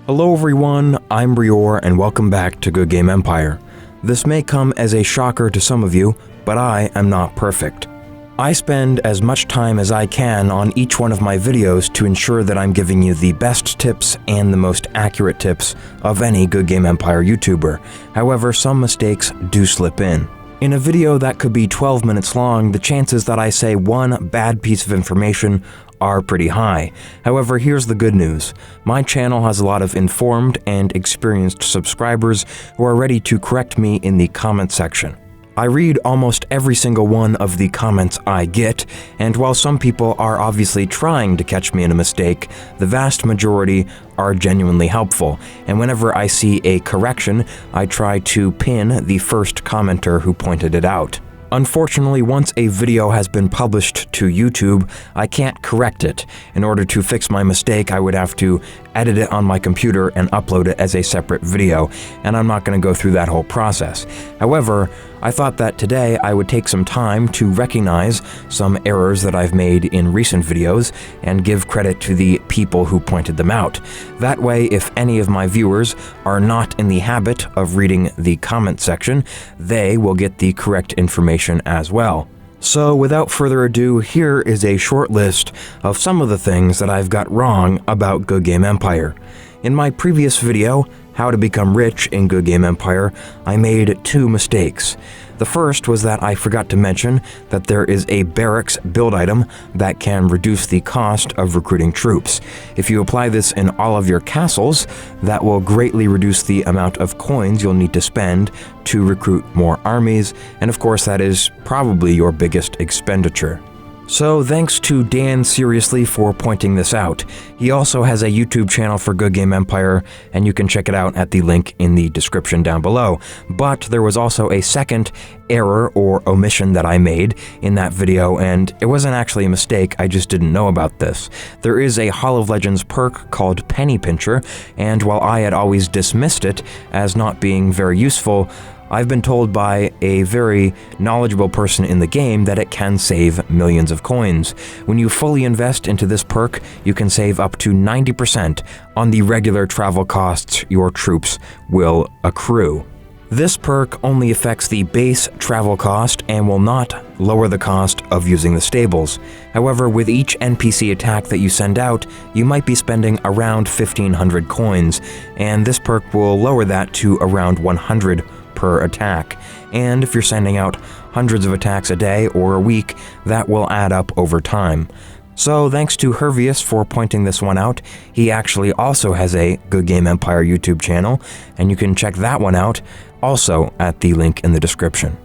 Hello everyone, I'm Brior and welcome back to Goodgame Empire. This may come as a shocker to some of you, but I am not perfect. I spend as much time as I can on each one of my videos to ensure that I'm giving you the best tips and the most accurate tips of any Goodgame Empire YouTuber. However, some mistakes do slip in. In a video that could be 12 minutes long, the chances that I say one bad piece of information are pretty high. However, here's the good news. My channel has a lot of informed and experienced subscribers who are ready to correct me in the comment section. I read almost every single one of the comments I get, and while some people are obviously trying to catch me in a mistake, the vast majority are genuinely helpful, and whenever I see a correction, I try to pin the first commenter who pointed it out. Unfortunately, once a video has been published to YouTube, I can't correct it. In order to fix my mistake, I would have to edit it on my computer and upload it as a separate video, and I'm not going to go through that whole process. However, I thought that today I would take some time to recognize some errors that I've made in recent videos and give credit to the people who pointed them out. That way, if any of my viewers are not in the habit of reading the comment section, they will get the correct information as well. So without further ado, here is a short list of some of the things that I've got wrong about Goodgame Empire. In my previous video, How to Become Rich in Goodgame Empire, I made two mistakes. The first was that I forgot to mention that there is a barracks build item that can reduce the cost of recruiting troops. If you apply this in all of your castles, that will greatly reduce the amount of coins you'll need to spend to recruit more armies, and of course that is probably your biggest expenditure. So thanks to Dan Seriously for pointing this out. He also has a YouTube channel for Goodgame Empire, and you can check it out at the link in the description down below. But there was also a second error or omission that I made in that video, and it wasn't actually a mistake, I just didn't know about this. There is a Hall of Legends perk called Penny Pincher, and while I had always dismissed it as not being very useful, I've been told by a very knowledgeable person in the game that it can save millions of coins. When you fully invest into this perk, you can save up to 90% on the regular travel costs your troops will accrue. This perk only affects the base travel cost and will not lower the cost of using the stables. However, with each NPC attack that you send out, you might be spending around 1,500 coins, and this perk will lower that to around 100 per attack. And if you're sending out hundreds of attacks a day or a week, that will add up over time. So thanks to Hervius for pointing this one out. He actually also has a Goodgame Empire YouTube channel, and you can check that one out also at the link in the description.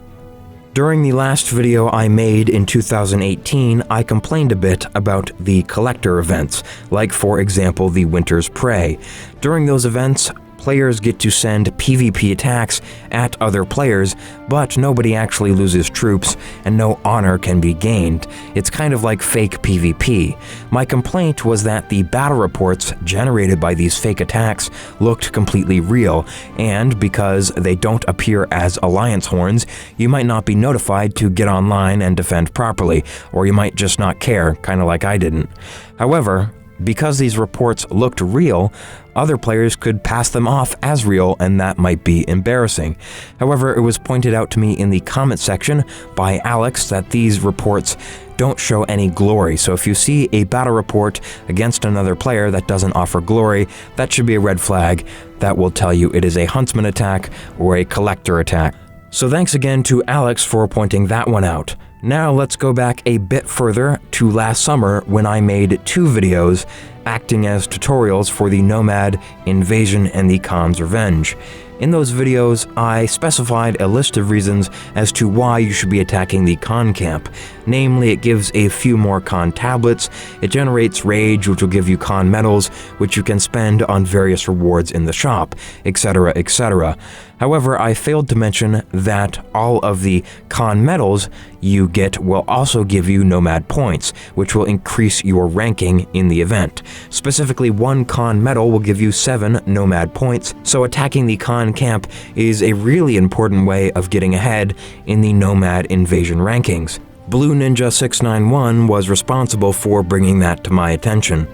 During the last video I made in 2018, I complained a bit about the collector events, like for example the Winter's Prey. During those events, players get to send PvP attacks at other players, but nobody actually loses troops and no honor can be gained. It's kind of like fake PvP. My complaint was that the battle reports generated by these fake attacks looked completely real, and because they don't appear as alliance horns, you might not be notified to get online and defend properly, or you might just not care, kind of like I didn't. However, because these reports looked real, other players could pass them off as real, and that might be embarrassing. However, it was pointed out to me in the comment section by Alex that these reports don't show any glory, so if you see a battle report against another player that doesn't offer glory, that should be a red flag that will tell you it is a huntsman attack or a collector attack. So thanks again to Alex for pointing that one out. Now let's go back a bit further to last summer when I made two videos acting as tutorials for the Nomad Invasion and the Khan's Revenge. In those videos, I specified a list of reasons as to why you should be attacking the Khan camp. Namely, it gives a few more Khan tablets, it generates rage, which will give you Khan medals, which you can spend on various rewards in the shop, etc., etc. However, I failed to mention that all of the Khan medals you get will also give you Nomad points, which will increase your ranking in the event. Specifically, one Khan medal will give you 7 Nomad points, so attacking the Khan camp is a really important way of getting ahead in the Nomad Invasion rankings. Blue Ninja 691 was responsible for bringing that to my attention.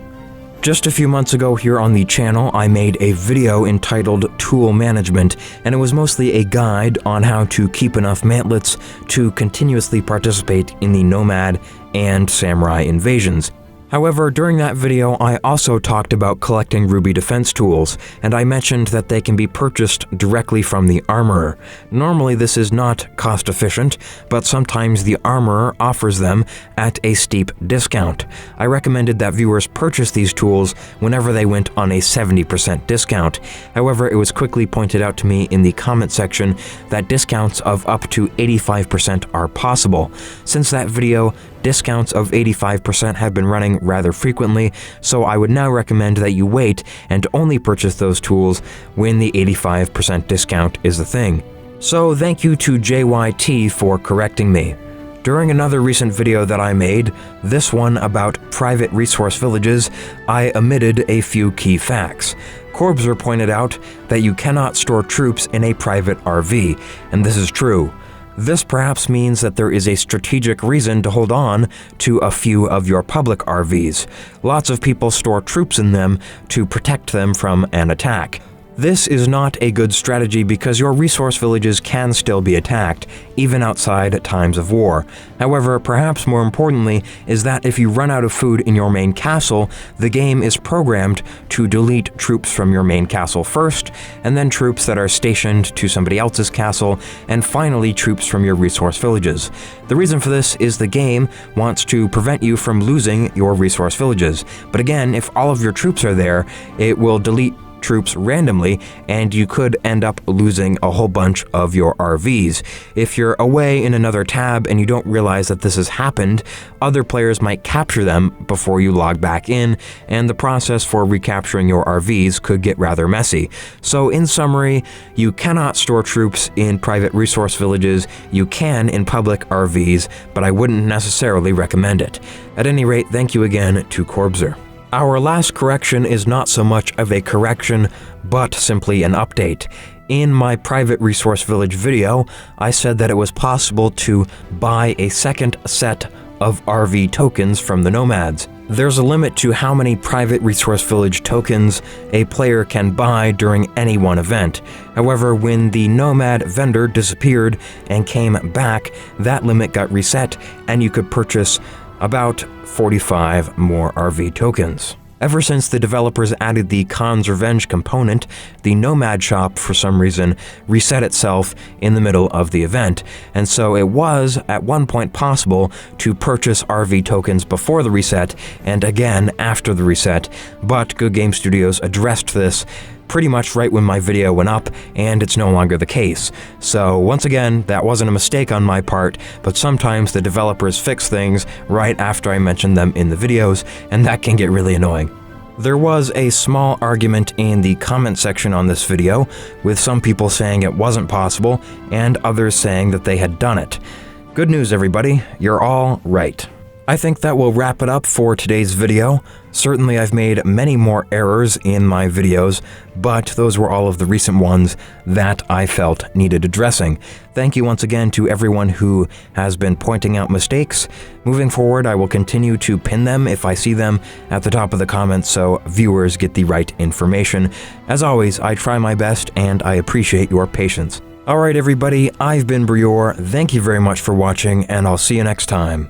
Just a few months ago here on the channel, I made a video entitled Tool Management, and it was mostly a guide on how to keep enough mantlets to continuously participate in the Nomad and Samurai invasions. However, during that video, I also talked about collecting ruby defense tools, and I mentioned that they can be purchased directly from the armorer. Normally, this is not cost efficient, but sometimes the armorer offers them at a steep discount. I recommended that viewers purchase these tools whenever they went on a 70% discount. However, it was quickly pointed out to me in the comment section that discounts of up to 85% are possible. Since that video, discounts of 85% have been running rather frequently, so I would now recommend that you wait and only purchase those tools when the 85% discount is a thing. So thank you to JYT for correcting me. During another recent video that I made, this one about private resource villages, I omitted a few key facts. Corbzer pointed out that you cannot store troops in a private RV, and this is true. This perhaps means that there is a strategic reason to hold on to a few of your public RVs. Lots of people store troops in them to protect them from an attack. This is not a good strategy because your resource villages can still be attacked, even outside at times of war. However, perhaps more importantly is that if you run out of food in your main castle, the game is programmed to delete troops from your main castle first, and then troops that are stationed to somebody else's castle, and finally troops from your resource villages. The reason for this is the game wants to prevent you from losing your resource villages. But again, if all of your troops are there, it will delete troops randomly, and you could end up losing a whole bunch of your RVs. If you're away in another tab and you don't realize that this has happened, other players might capture them before you log back in, and the process for recapturing your RVs could get rather messy. So in summary, you cannot store troops in private resource villages. You can in public RVs, but I wouldn't necessarily recommend it. At any rate, thank you again to Corbzer. Our last correction is not so much of a correction, but simply an update. In my private resource village video, I said that it was possible to buy a second set of RV tokens from the Nomads. There's a limit to how many private resource village tokens a player can buy during any one event. However, when the Nomad vendor disappeared and came back, that limit got reset, and you could purchase about 45 more RV tokens. Ever since the developers added the Khan's Revenge component, the Nomad shop, for some reason, reset itself in the middle of the event, and so it was, at one point, possible to purchase RV tokens before the reset, and again after the reset, but Goodgame Studios addressed this pretty much right when my video went up, and it's no longer the case. So once again, that wasn't a mistake on my part, but sometimes the developers fix things right after I mention them in the videos, and that can get really annoying. There was a small argument in the comment section on this video, with some people saying it wasn't possible, and others saying that they had done it. Good news, everybody, you're all right. I think that will wrap it up for today's video. Certainly I've made many more errors in my videos, but those were all of the recent ones that I felt needed addressing. Thank you once again to everyone who has been pointing out mistakes. Moving forward, I will continue to pin them if I see them at the top of the comments so viewers get the right information. As always, I try my best and I appreciate your patience. Alright everybody, I've been Brior, thank you very much for watching, and I'll see you next time.